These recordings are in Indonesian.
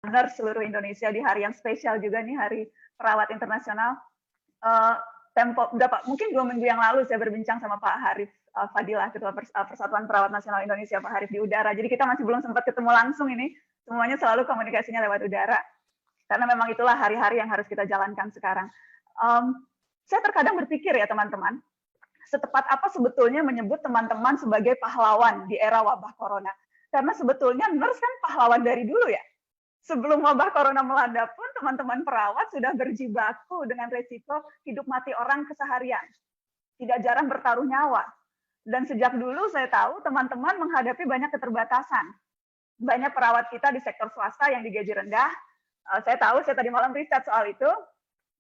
nurse seluruh Indonesia di hari yang spesial juga nih, Hari Perawat Internasional. Mungkin 2 minggu yang lalu saya berbincang sama Pak Harif Fadilah, Ketua Persatuan Perawat Nasional Indonesia, Pak Harif, di udara. Jadi kita masih belum sempat ketemu langsung ini, semuanya selalu komunikasinya lewat udara. Karena memang itulah hari-hari yang harus kita jalankan sekarang. Saya terkadang berpikir ya teman-teman, setepat apa sebetulnya menyebut teman-teman sebagai pahlawan di era wabah corona. Karena sebetulnya nurse kan pahlawan dari dulu ya. Sebelum wabah corona melanda pun teman-teman perawat sudah berjibaku dengan resiko hidup mati orang keseharian. Tidak jarang bertaruh nyawa. Dan sejak dulu saya tahu teman-teman menghadapi banyak keterbatasan. Banyak perawat kita di sektor swasta yang digaji rendah. Saya tahu, saya tadi malam riset soal itu.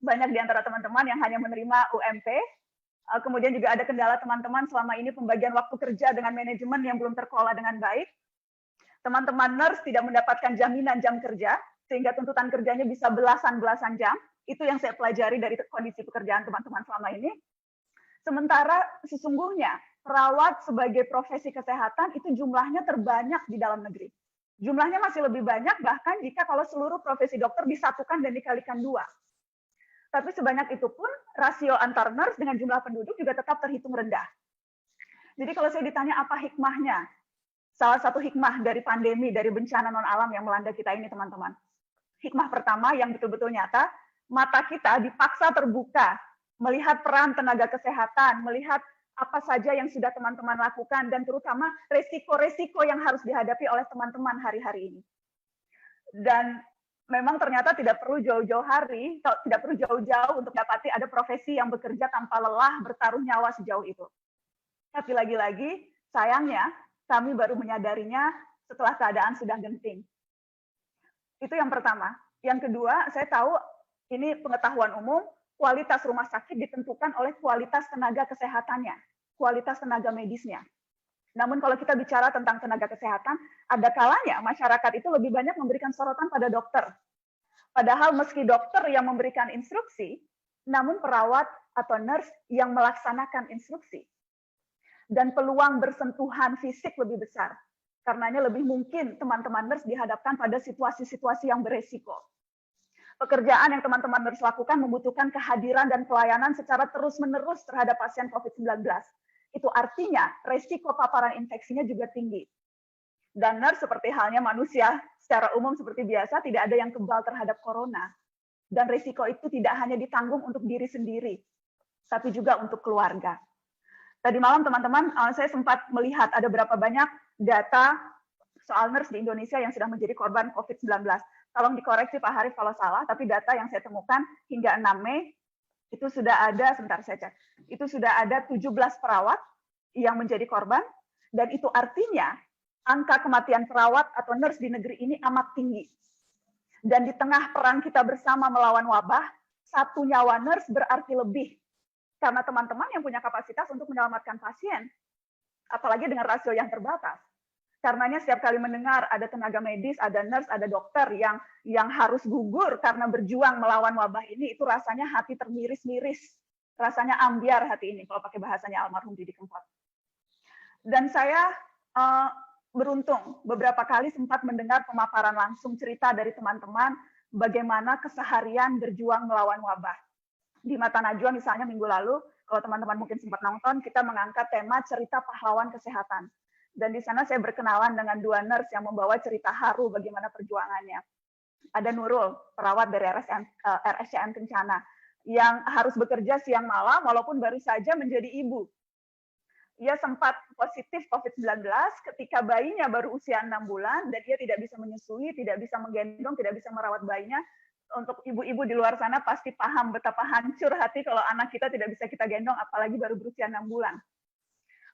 Banyak di antara teman-teman yang hanya menerima UMP. Kemudian juga ada kendala teman-teman selama ini pembagian waktu kerja dengan manajemen yang belum terkelola dengan baik. Teman-teman nurse tidak mendapatkan jaminan jam kerja, sehingga tuntutan kerjanya bisa belasan-belasan jam. Itu yang saya pelajari dari kondisi pekerjaan teman-teman selama ini. Sementara sesungguhnya perawat sebagai profesi kesehatan itu jumlahnya terbanyak di dalam negeri. Jumlahnya masih lebih banyak bahkan jika kalau seluruh profesi dokter disatukan dan dikalikan 2. Tapi sebanyak itu pun rasio antar nurse dengan jumlah penduduk juga tetap terhitung rendah. Jadi kalau saya ditanya apa hikmahnya, salah satu hikmah dari pandemi, dari bencana non-alam yang melanda kita ini, teman-teman. Hikmah pertama yang betul-betul nyata, mata kita dipaksa terbuka, melihat peran tenaga kesehatan, melihat apa saja yang sudah teman-teman lakukan, dan terutama resiko-resiko yang harus dihadapi oleh teman-teman hari-hari ini. Dan memang ternyata tidak perlu jauh-jauh hari, tidak perlu jauh-jauh untuk dapati ada profesi yang bekerja tanpa lelah, bertaruh nyawa sejauh itu. Tapi lagi-lagi, sayangnya, kami baru menyadarinya setelah keadaan sudah genting. Itu yang pertama. Yang kedua, saya tahu ini pengetahuan umum, kualitas rumah sakit ditentukan oleh kualitas tenaga kesehatannya, kualitas tenaga medisnya. Namun kalau kita bicara tentang tenaga kesehatan, ada kalanya masyarakat itu lebih banyak memberikan sorotan pada dokter. Padahal meski dokter yang memberikan instruksi, namun perawat atau nurse yang melaksanakan instruksi. Dan peluang bersentuhan fisik lebih besar. Karenanya lebih mungkin teman-teman nurse dihadapkan pada situasi-situasi yang beresiko. Pekerjaan yang teman-teman nurse lakukan membutuhkan kehadiran dan pelayanan secara terus-menerus terhadap pasien COVID-19. Itu artinya resiko paparan infeksinya juga tinggi. Dan nurse seperti halnya manusia secara umum seperti biasa tidak ada yang kebal terhadap corona. Dan resiko itu tidak hanya ditanggung untuk diri sendiri, tapi juga untuk keluarga. Tadi malam teman-teman, saya sempat melihat ada berapa banyak data soal nurse di Indonesia yang sudah menjadi korban COVID-19. Tolong dikoreksi Pak Harif kalau salah, tapi data yang saya temukan hingga 6 Mei, itu sudah ada, sebentar saya cek, itu sudah ada 17 perawat yang menjadi korban, dan itu artinya angka kematian perawat atau nurse di negeri ini amat tinggi. Dan di tengah perang kita bersama melawan wabah, 1 nyawa nurse berarti lebih. Karena teman-teman yang punya kapasitas untuk menyelamatkan pasien, apalagi dengan rasio yang terbatas. Karenanya setiap kali mendengar ada tenaga medis, ada nurse, ada dokter yang harus gugur karena berjuang melawan wabah ini, itu rasanya hati termiris-miris. Rasanya ambiar hati ini, kalau pakai bahasanya almarhum Didi Kempot. Dan saya beruntung, beberapa kali sempat mendengar pemaparan langsung cerita dari teman-teman bagaimana keseharian berjuang melawan wabah. Di Mata Najwa misalnya minggu lalu, kalau teman-teman mungkin sempat nonton, kita mengangkat tema cerita pahlawan kesehatan. Dan di sana saya berkenalan dengan 2 nurse yang membawa cerita haru bagaimana perjuangannya. Ada Nurul, perawat dari RSCM Kencana, yang harus bekerja siang malam walaupun baru saja menjadi ibu. Ia sempat positif COVID-19 ketika bayinya baru usia 6 bulan, dan ia tidak bisa menyusui, tidak bisa menggendong, tidak bisa merawat bayinya. Untuk ibu-ibu di luar sana pasti paham betapa hancur hati kalau anak kita tidak bisa kita gendong, apalagi baru berusia 6 bulan.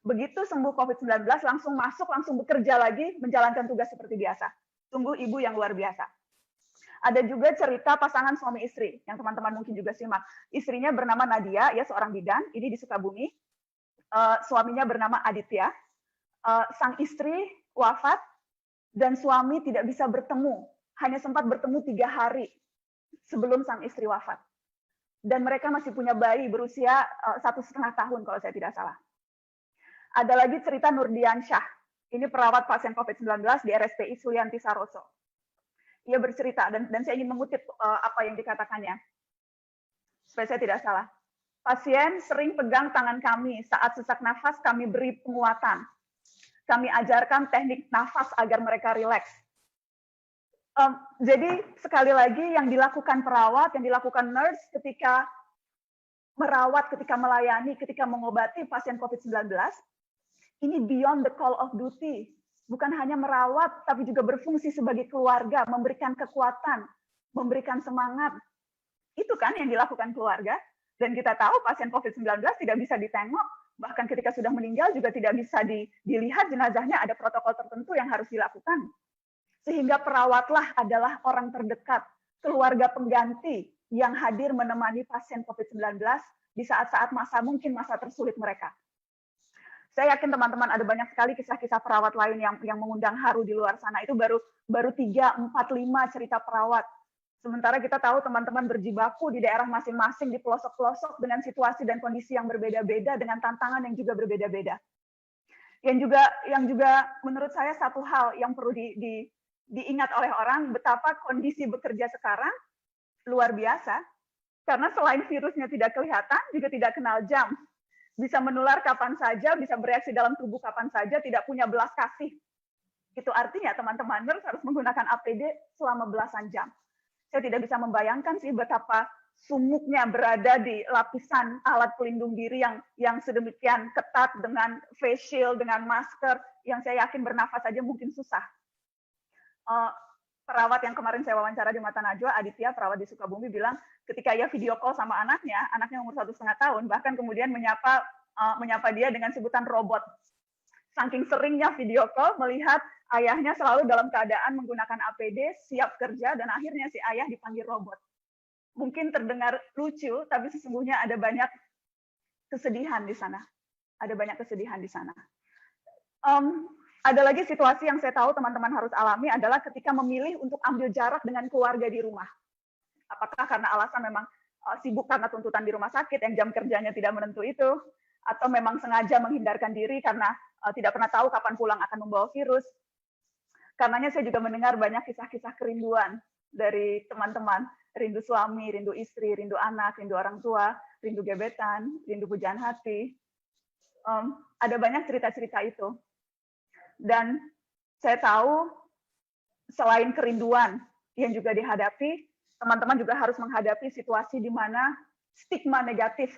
Begitu sembuh COVID-19, langsung masuk, langsung bekerja lagi, menjalankan tugas seperti biasa. Sungguh ibu yang luar biasa. Ada juga cerita pasangan suami istri, yang teman-teman mungkin juga simak. Istrinya bernama Nadia, ya seorang bidan, ini di Sukabumi. Suaminya bernama Aditya. Sang istri wafat, dan suami tidak bisa bertemu. Hanya sempat bertemu 3 hari sebelum sang istri wafat. Dan mereka masih punya bayi berusia 1,5 tahun kalau saya tidak salah. Ada lagi cerita Nurdiansyah. Ini perawat pasien COVID-19 di RSPI Sulianti Saroso. ia bercerita, dan saya ingin mengutip apa yang dikatakannya, supaya saya tidak salah. Pasien sering pegang tangan kami saat sesak nafas, kami beri penguatan. Kami ajarkan teknik nafas agar mereka rileks. Jadi sekali lagi yang dilakukan perawat, yang dilakukan nurse ketika merawat, ketika melayani, ketika mengobati pasien COVID-19, ini beyond the call of duty. Bukan hanya merawat, tapi juga berfungsi sebagai keluarga, memberikan kekuatan, memberikan semangat. Itu kan yang dilakukan keluarga. Dan kita tahu pasien COVID-19 tidak bisa ditengok, bahkan ketika sudah meninggal juga tidak bisa dilihat jenazahnya, ada protokol tertentu yang harus dilakukan. Sehingga perawatlah adalah orang terdekat, keluarga pengganti yang hadir menemani pasien COVID-19 di saat-saat mungkin masa tersulit mereka. Saya yakin teman-teman ada banyak sekali kisah-kisah perawat lain yang mengundang haru di luar sana. Itu baru 3, 4, 5 cerita perawat. Sementara kita tahu teman-teman berjibaku di daerah masing-masing, di pelosok-pelosok dengan situasi dan kondisi yang berbeda-beda, dengan tantangan yang juga berbeda-beda. Yang juga menurut saya satu hal yang perlu diingat oleh orang, betapa kondisi bekerja sekarang luar biasa. Karena selain virusnya tidak kelihatan, juga tidak kenal jam. Bisa menular kapan saja, bisa bereaksi dalam tubuh kapan saja, tidak punya belas kasih. Itu artinya teman-teman nurse harus menggunakan APD selama belasan jam. Saya tidak bisa membayangkan sih betapa sumuknya berada di lapisan alat pelindung diri yang sedemikian ketat dengan face shield, dengan masker, yang saya yakin bernafas saja mungkin susah. Perawat yang kemarin saya wawancara di Mata Najwa, Aditya, perawat di Sukabumi, bilang ketika ia video call sama anaknya umur 1,5 tahun, bahkan kemudian menyapa dia dengan sebutan robot. Saking seringnya video call, melihat ayahnya selalu dalam keadaan menggunakan APD, siap kerja, dan akhirnya si ayah dipanggil robot. Mungkin terdengar lucu, tapi sesungguhnya ada banyak kesedihan di sana. Ada banyak kesedihan di sana. Ada lagi situasi yang saya tahu teman-teman harus alami adalah ketika memilih untuk ambil jarak dengan keluarga di rumah. Apakah karena alasan memang sibuk karena tuntutan di rumah sakit yang jam kerjanya tidak menentu itu, atau memang sengaja menghindarkan diri karena tidak pernah tahu kapan pulang akan membawa virus. Karenanya saya juga mendengar banyak kisah-kisah kerinduan dari teman-teman, rindu suami, rindu istri, rindu anak, rindu orang tua, rindu gebetan, rindu pujaan hati. Ada banyak cerita-cerita itu. Dan saya tahu selain kerinduan yang juga dihadapi, teman-teman juga harus menghadapi situasi di mana stigma negatif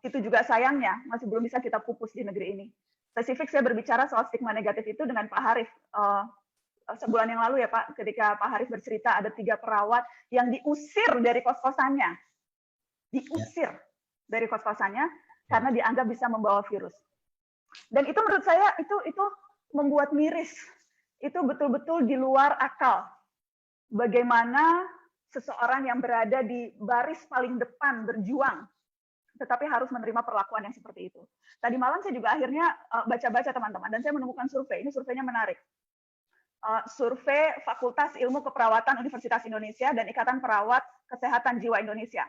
itu juga sayangnya masih belum bisa kita pupus di negeri ini. Spesifik saya berbicara soal stigma negatif itu dengan Pak Harif. Sebulan yang lalu ya Pak, ketika Pak Harif bercerita ada 3 perawat yang diusir dari kos-kosannya. Diusir dari kos-kosannya karena dianggap bisa membawa virus. Dan itu menurut saya itu membuat miris. Itu betul-betul di luar akal. Bagaimana seseorang yang berada di baris paling depan berjuang, tetapi harus menerima perlakuan yang seperti itu. Tadi malam saya juga akhirnya baca-baca teman-teman, dan saya menemukan survei, ini surveinya menarik. Survei Fakultas Ilmu Keperawatan Universitas Indonesia dan Ikatan Perawat Kesehatan Jiwa Indonesia.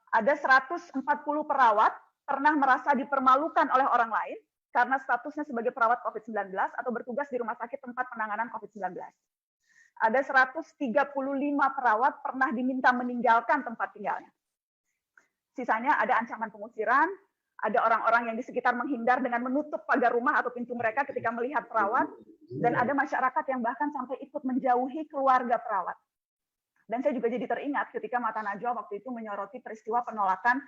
Ada 140 perawat pernah merasa dipermalukan oleh orang lain karena statusnya sebagai perawat COVID-19 atau bertugas di rumah sakit tempat penanganan COVID-19. Ada 135 perawat pernah diminta meninggalkan tempat tinggalnya. Sisanya ada ancaman pengusiran, ada orang-orang yang di sekitar menghindar dengan menutup pagar rumah atau pintu mereka ketika melihat perawat, dan ada masyarakat yang bahkan sampai ikut menjauhi keluarga perawat. Dan saya juga jadi teringat ketika Mata Najwa waktu itu menyoroti peristiwa penolakan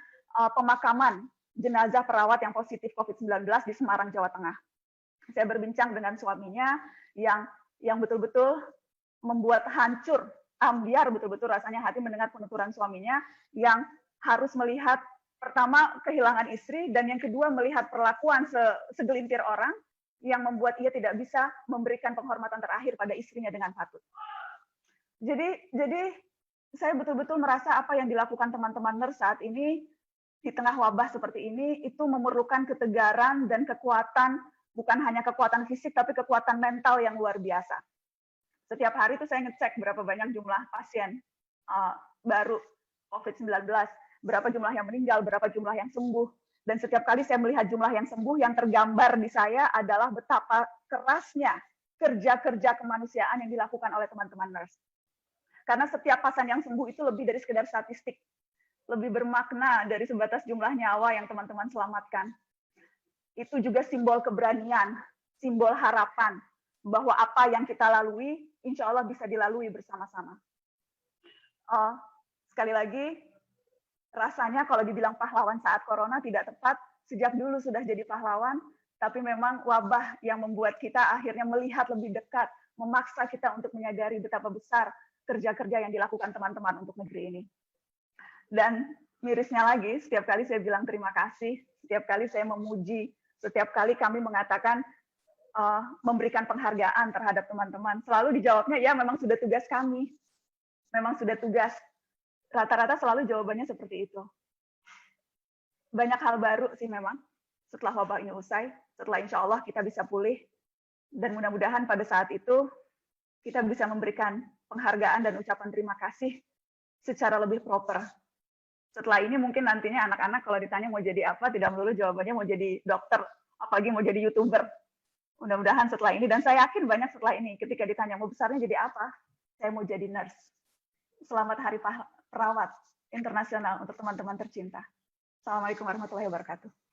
pemakaman jenazah perawat yang positif COVID-19 di Semarang, Jawa Tengah. Saya berbincang dengan suaminya yang betul-betul membuat hancur, ambiar betul-betul rasanya hati mendengar penuturan suaminya yang harus melihat pertama kehilangan istri, dan yang kedua melihat perlakuan segelintir orang yang membuat ia tidak bisa memberikan penghormatan terakhir pada istrinya dengan patut. Jadi saya betul-betul merasa apa yang dilakukan teman-teman nurse saat ini di tengah wabah seperti ini itu memerlukan ketegaran dan kekuatan, bukan hanya kekuatan fisik tapi kekuatan mental yang luar biasa. Setiap hari itu saya ngecek berapa banyak jumlah pasien baru COVID-19, berapa jumlah yang meninggal, berapa jumlah yang sembuh. Dan setiap kali saya melihat jumlah yang sembuh, yang tergambar di saya adalah betapa kerasnya kerja-kerja kemanusiaan yang dilakukan oleh teman-teman nurse. Karena setiap pasien yang sembuh itu lebih dari sekedar statistik, lebih bermakna dari sebatas jumlah nyawa yang teman-teman selamatkan. Itu juga simbol keberanian, simbol harapan, bahwa apa yang kita lalui, insya Allah bisa dilalui bersama-sama. Sekali lagi, rasanya kalau dibilang pahlawan saat corona tidak tepat, sejak dulu sudah jadi pahlawan, tapi memang wabah yang membuat kita akhirnya melihat lebih dekat, memaksa kita untuk menyadari betapa besar kerja-kerja yang dilakukan teman-teman untuk negeri ini. Dan mirisnya lagi, setiap kali saya bilang terima kasih, setiap kali saya memuji, setiap kali kami mengatakan memberikan penghargaan terhadap teman-teman, selalu dijawabnya, ya memang sudah tugas kami, memang sudah tugas. Rata-rata selalu jawabannya seperti itu. Banyak hal baru sih memang setelah wabah ini usai, setelah insya Allah kita bisa pulih, dan mudah-mudahan pada saat itu kita bisa memberikan penghargaan dan ucapan terima kasih secara lebih proper. Setelah ini mungkin nantinya anak-anak kalau ditanya mau jadi apa, tidak melulu jawabannya mau jadi dokter, apalagi mau jadi YouTuber. Mudah-mudahan setelah ini, dan saya yakin banyak setelah ini, ketika ditanya mau besarnya jadi apa, saya mau jadi nurse. Selamat Hari Perawat Internasional untuk teman-teman tercinta. Assalamualaikum warahmatullahi wabarakatuh.